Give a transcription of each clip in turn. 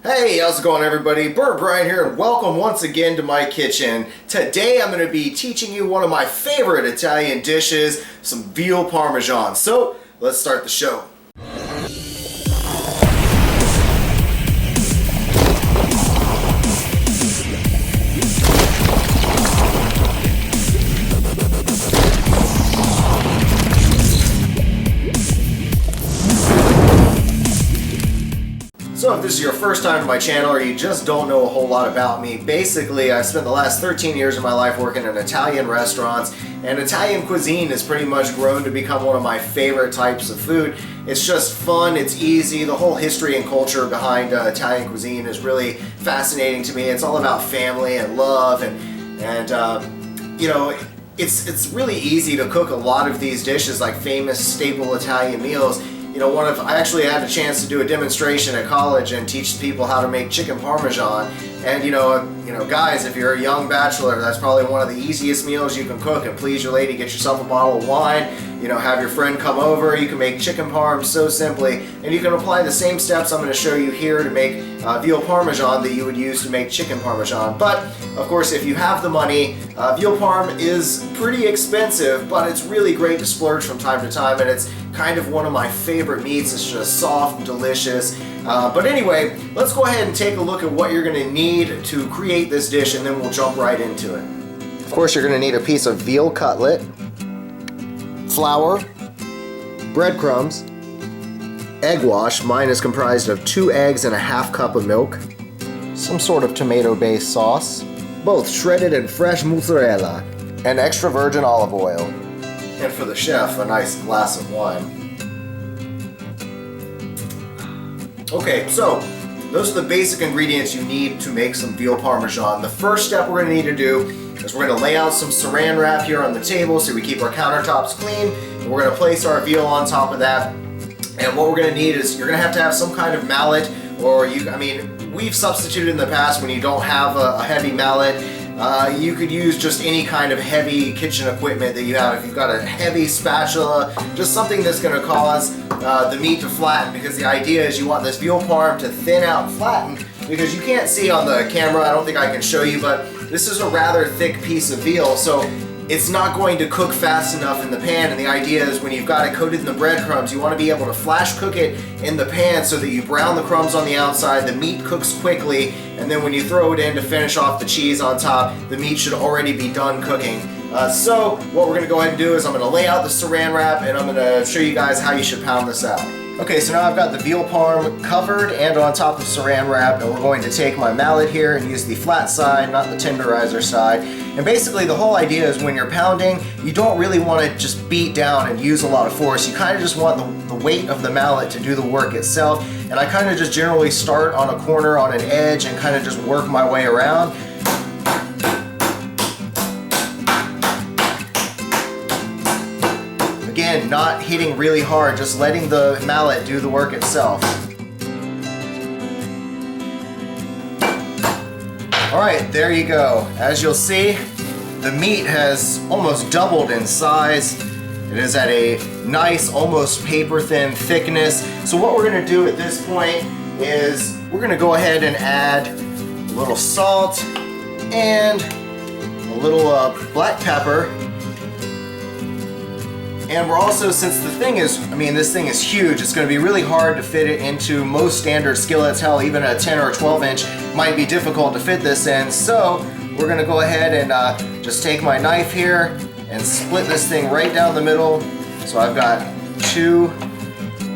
Hey, how's it going everybody? BurntBrian here and welcome once again to my kitchen. Today I'm going to be teaching you one of my favorite Italian dishes, some veal parmesan. So let's start the show. So if this is your first time to my channel or you just don't know a whole lot about me, basically I spent the last 13 years of my life working in Italian restaurants, and Italian cuisine has pretty much grown to become one of my favorite types of food. It's just fun, it's easy, the whole history and culture behind Italian cuisine is really fascinating to me. It's all about family and love and you know, it's really easy to cook a lot of these dishes, like famous staple Italian meals. You know, I actually had a chance to do a demonstration at college and teach people how to make chicken parmesan. And you know, guys, if you're a young bachelor, that's probably one of the easiest meals you can cook. And please your lady, get yourself a bottle of wine. You know, have your friend come over. You can make chicken parm so simply, and you can apply the same steps I'm going to show you here to make veal parmesan that you would use to make chicken parmesan. But of course, if you have the money, veal parm is pretty expensive, but it's really great to splurge from time to time, and it's kind of one of my favorite meats. It's just soft and delicious. But anyway, let's go ahead and take a look at what you're going to need to create this dish, and then we'll jump right into it. Of course, you're going to need a piece of veal cutlet, flour, breadcrumbs, egg wash. Mine is comprised of 2 eggs and a half cup of milk, some sort of tomato-based sauce, both shredded and fresh mozzarella, and extra virgin olive oil. And for the chef, a nice glass of wine. Okay, so those are the basic ingredients you need to make some veal parmesan. The first step we're going to need to do is we're going to lay out some saran wrap here on the table so we keep our countertops clean. And we're going to place our veal on top of that. And what we're going to need is you're going to have some kind of mallet, or we've substituted in the past when you don't have a heavy mallet. You could use just any kind of heavy kitchen equipment that you have. If you've got a heavy spatula, just something that's going to cause the meat to flatten, because the idea is you want this veal parm to thin out and flatten, because you can't see on the camera, I don't think I can show you, but this is a rather thick piece of veal, so it's not going to cook fast enough in the pan. And the idea is when you've got it coated in the breadcrumbs, you want to be able to flash cook it in the pan so that you brown the crumbs on the outside, the meat cooks quickly, and then when you throw it in to finish off the cheese on top, the meat should already be done cooking. So what we're going to go ahead and do is I'm going to lay out the saran wrap, and I'm going to show you guys how you should pound this out. Okay, so now I've got the veal parm covered and on top of saran wrap, and we're going to take my mallet here and use the flat side, not the tenderizer side. And basically the whole idea is when you're pounding, you don't really want to just beat down and use a lot of force. You kind of just want the weight of the mallet to do the work itself. And I kind of just generally start on a corner, on an edge, and kind of just work my way around. Again, not hitting really hard, just letting the mallet do the work itself. Alright, there you go. As you'll see, the meat has almost doubled in size. It is at a nice, almost paper-thin thickness. So what we're going to do at this point is we're going to go ahead and add a little salt and a little black pepper. And we're also, since the thing is, this thing is huge, it's going to be really hard to fit it into most standard skillets. Hell, even a 10 or 12 inch might be difficult to fit this in. So we're going to go ahead and just take my knife here and split this thing right down the middle. So I've got 2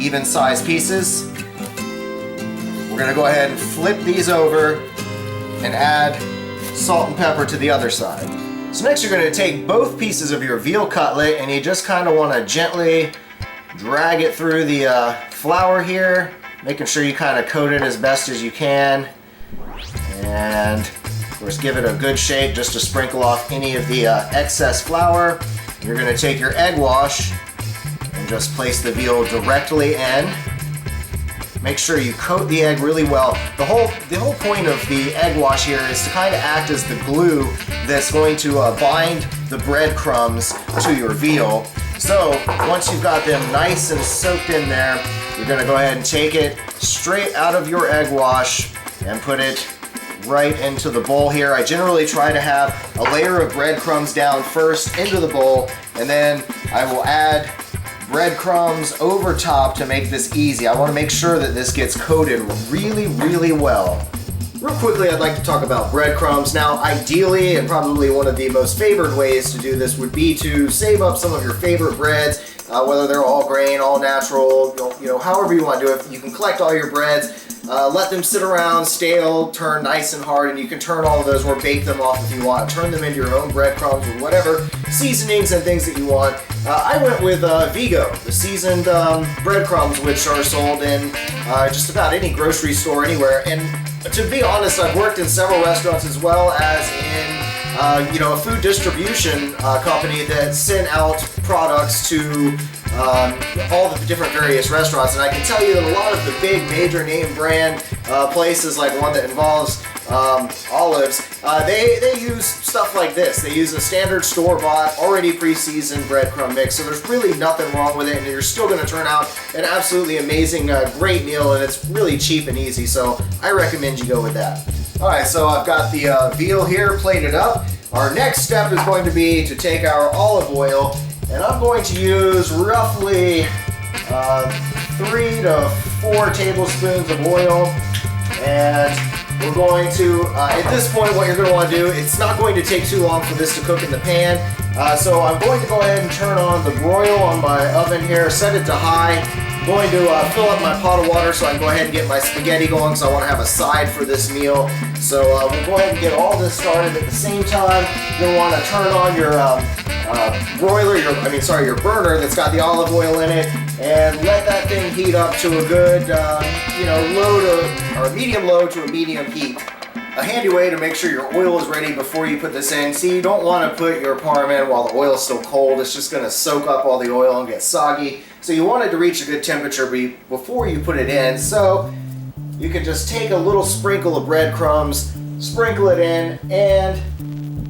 even sized pieces. We're going to go ahead and flip these over and add salt and pepper to the other side. So next you're going to take both pieces of your veal cutlet, and you just kind of want to gently drag it through the flour here, making sure you kind of coat it as best as you can. And of course give it a good shake just to sprinkle off any of the excess flour. You're going to take your egg wash and just place the veal directly in. Make sure you coat the egg really well. The whole point of the egg wash here is to kind of act as the glue that's going to bind the breadcrumbs to your veal. So once you've got them nice and soaked in there, you're going to go ahead and take it straight out of your egg wash and put it right into the bowl here. I generally try to have a layer of breadcrumbs down first into the bowl, and then I will add breadcrumbs over top to make this easy. I want to make sure that this gets coated really, really well. Real quickly, I'd like to talk about breadcrumbs. Now, ideally, and probably one of the most favored ways to do this would be to save up some of your favorite breads, whether they're all grain, all natural, you know, however you want to do it. You can collect all your breads, let them sit around, stale, turn nice and hard, and you can turn all of those or bake them off if you want. Turn them into your own breadcrumbs with whatever seasonings and things that you want. I went with Vigo, the seasoned breadcrumbs, which are sold in just about any grocery store anywhere. And to be honest, I've worked in several restaurants as well as in you know, a food distribution company that sent out products to all the different various restaurants, and I can tell you that a lot of the big major name brand places, like one that involves olives, they use stuff like this. They use a standard store-bought, already pre-seasoned breadcrumb mix, so there's really nothing wrong with it, and you're still going to turn out an absolutely amazing, great meal, and it's really cheap and easy, so I recommend you go with that. Alright, so I've got the veal here plated up. Our next step is going to be to take our olive oil, and I'm going to use roughly 3 to 4 tablespoons of oil, and we're going to, at this point, what you're going to want to do, it's not going to take too long for this to cook in the pan, so I'm going to go ahead and turn on the broil on my oven here, set it to high. I'm going to fill up my pot of water so I can go ahead and get my spaghetti going, because I want to have a side for this meal. So we'll go ahead and get all this started at the same time. You'll want to turn on your your burner that's got the olive oil in it, and let that thing heat up to a good, medium-low to a medium heat. A handy way to make sure your oil is ready before you put this in. See, you don't want to put your parm in while the oil is still cold. It's just going to soak up all the oil and get soggy. So you want it to reach a good temperature before you put it in. So you can just take a little sprinkle of breadcrumbs, sprinkle it in, and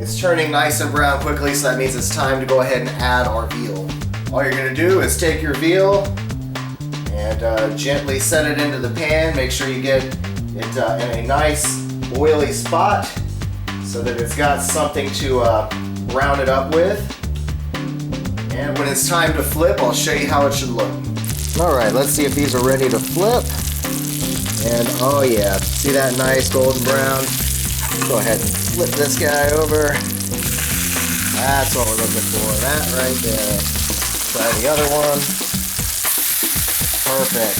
it's turning nice and brown quickly, so that means it's time to go ahead and add our veal. All you're going to do is take your veal and gently set it into the pan. Make sure you get it in a nice oily spot so that it's got something to brown it up with. And when it's time to flip, I'll show you how it should look. Alright, let's see if these are ready to flip. And oh yeah, see that nice golden brown? Go ahead and flip this guy over. That's what we're looking for, that right there. Try the other one. Perfect.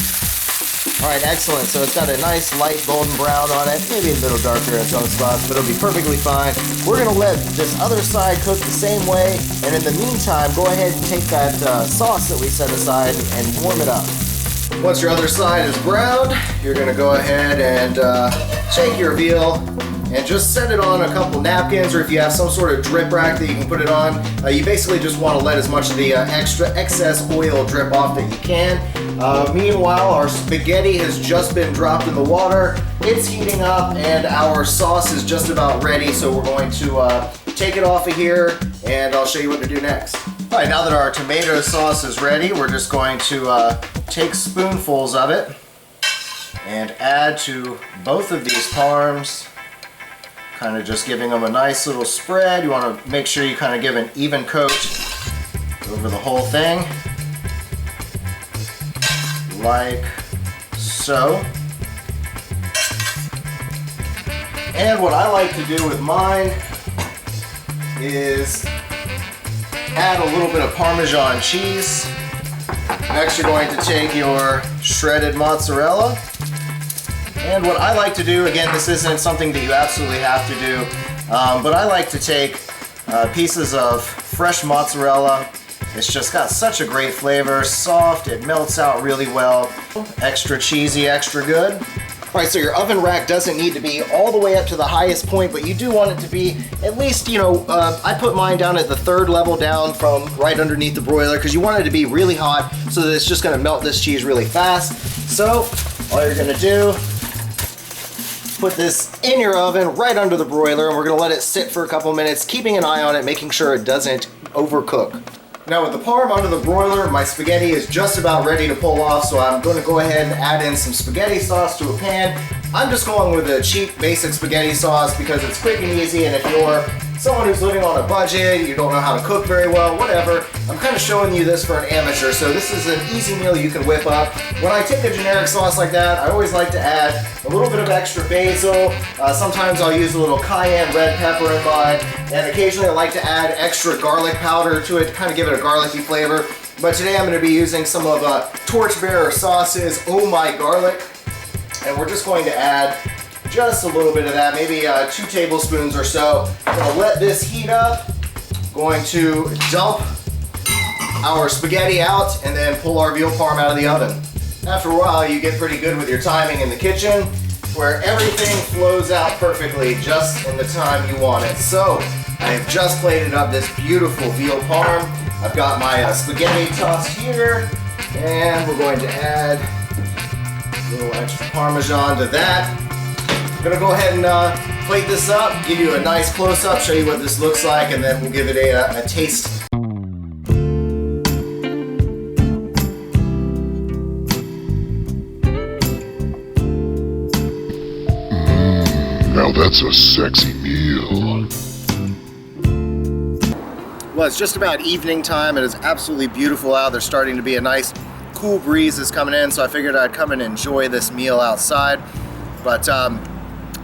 Alright, excellent. So it's got a nice light golden brown on it, maybe a little darker in some spots, but it'll be perfectly fine. We're going to let this other side cook the same way, and in the meantime, go ahead and take that sauce that we set aside and warm it up. Once your other side is browned, you're going to go ahead and take your veal and just set it on a couple napkins, or if you have some sort of drip rack that you can put it on. You basically just want to let as much of the excess oil drip off that you can. Meanwhile, our spaghetti has just been dropped in the water. It's heating up and our sauce is just about ready, so we're going to take it off of here and I'll show you what to do next. Alright, now that our tomato sauce is ready, we're just going to take spoonfuls of it and add to both of these parms, kind of just giving them a nice little spread. You want to make sure you kind of give an even coat over the whole thing, like so. And what I like to do with mine is add a little bit of Parmesan cheese. Next, you're going to take your shredded mozzarella. And what I like to do, again, this isn't something that you absolutely have to do, but I like to take pieces of fresh mozzarella. It's just got such a great flavor, soft, it melts out really well, extra cheesy, extra good. Alright, so your oven rack doesn't need to be all the way up to the highest point, but you do want it to be at least, I put mine down at the 3rd level down from right underneath the broiler, because you want it to be really hot so that it's just going to melt this cheese really fast. So, all you're going to do, put this in your oven right under the broiler, and we're going to let it sit for a couple minutes, keeping an eye on it, making sure it doesn't overcook. Now with the parm under the broiler, my spaghetti is just about ready to pull off, so I'm going to go ahead and add in some spaghetti sauce to a pan. I'm just going with a cheap basic spaghetti sauce because it's quick and easy, and if you're someone who's living on a budget, you don't know how to cook very well, whatever, I'm kind of showing you this for an amateur, so this is an easy meal you can whip up. When I take a generic sauce like that, I always like to add a little bit of extra basil. Sometimes I'll use a little cayenne red pepper in mine, and occasionally I like to add extra garlic powder to it to kind of give it a garlicky flavor. But today I'm going to be using some of Torchbearer Sauce's Oh My Garlic, and we're just going to add just a little bit of that, maybe 2 tablespoons or so. I'm going to let this heat up, going to dump our spaghetti out, and then pull our veal parm out of the oven. After a while, you get pretty good with your timing in the kitchen, where everything flows out perfectly just in the time you want it. So, I have just plated up this beautiful veal parm. I've got my spaghetti tossed here, and we're going to add a little extra Parmesan to that. I'm gonna go ahead and plate this up, give you a nice close-up, show you what this looks like, and then we'll give it a taste. Now that's a sexy meal. Well, it's just about evening time. It is absolutely beautiful out. There's starting to be a nice cool breeze is coming in, so I figured I'd come and enjoy this meal outside. But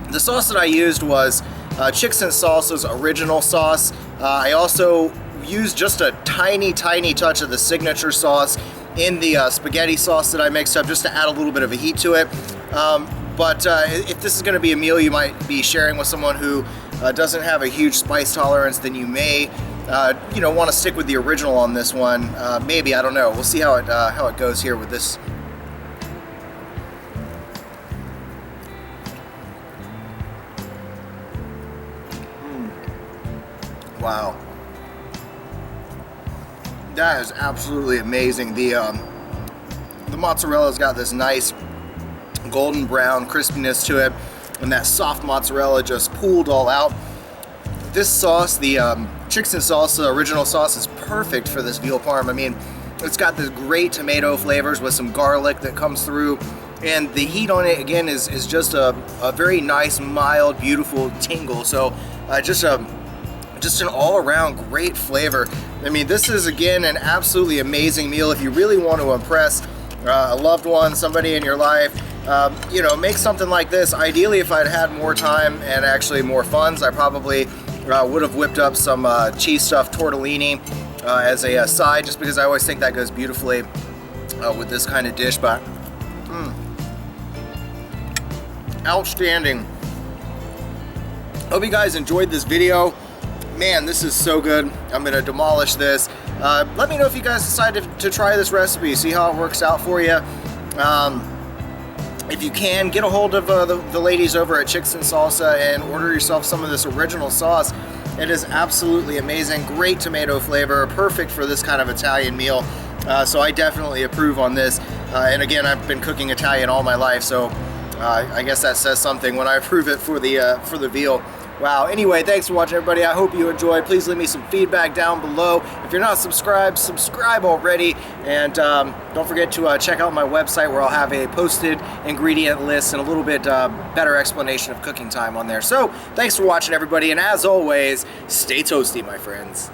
the sauce that I used was Chickson Salsa's original sauce. I also used just a tiny touch of the signature sauce in the spaghetti sauce that I mixed up just to add a little bit of a heat to it. But if this is going to be a meal you might be sharing with someone who doesn't have a huge spice tolerance, then you may want to stick with the original on this one. Maybe, I don't know. We'll see how it goes here with this. Wow, that is absolutely amazing. The mozzarella's got this nice golden brown crispiness to it, and that soft mozzarella just pooled all out. This sauce, the Chickson Salsa original sauce, is perfect for this veal parm. I mean, it's got this great tomato flavors with some garlic that comes through, and the heat on it again is just a very nice, mild, beautiful tingle. So just an all-around great flavor. I mean, this is again an absolutely amazing meal if you really want to impress a loved one, somebody in your life. Make something like this. Ideally, if I'd had more time and actually more funds, I probably would have whipped up some cheese stuffed tortellini as a side, just because I always think that goes beautifully with this kind of dish. But outstanding. Hope you guys enjoyed this video. Man, this is so good. I'm gonna demolish this. Let me know if you guys decide to try this recipe, see how it works out for you. If you can, get a hold of the ladies over at Chickson Salsa and order yourself some of this original sauce. It is absolutely amazing. Great tomato flavor, perfect for this kind of Italian meal. So I definitely approve on this. And again, I've been cooking Italian all my life, so I guess that says something when I approve it for the veal. Wow, anyway, thanks for watching, everybody. I hope you enjoyed. Please leave me some feedback down below. If you're not subscribed, subscribe already. And don't forget to check out my website, where I'll have a posted ingredient list and a little bit better explanation of cooking time on there. So, thanks for watching, everybody. And as always, stay toasty, my friends.